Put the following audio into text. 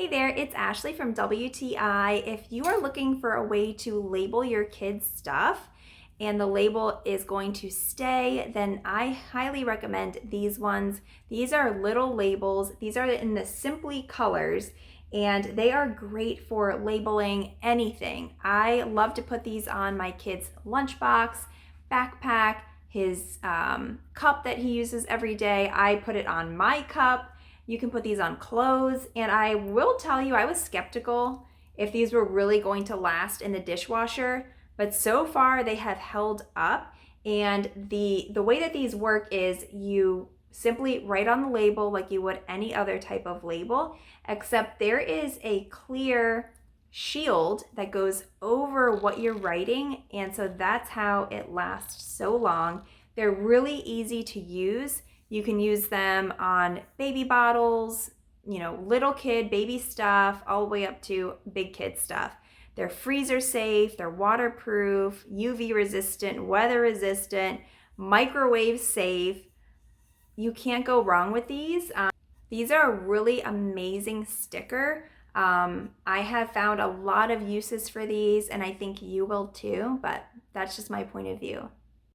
Hey there, it's Ashley from WTI. If you are looking for a way to label your kids' stuff and the label is going to stay, then I highly recommend these ones. These are little labels. These are in the Simply colors and they are great for labeling anything. I love to put these on my kid's lunchbox, backpack, his cup that he uses every day. I put it on my cup. You can put these on clothes, and I will tell you, I was skeptical if these were really going to last in the dishwasher, but so far they have held up. And the way that these work is you simply write on the label like you would any other type of label, except there is a clear shield that goes over what you're writing, and so that's how it lasts so long. They're really easy to use. You can use them on baby bottles, little kid, baby stuff, all the way up to big kid stuff. They're freezer safe, they're waterproof, UV resistant, weather resistant, microwave safe. You can't go wrong with these. These are a really amazing sticker. I have found a lot of uses for these, and I think you will too, but that's just my point of view.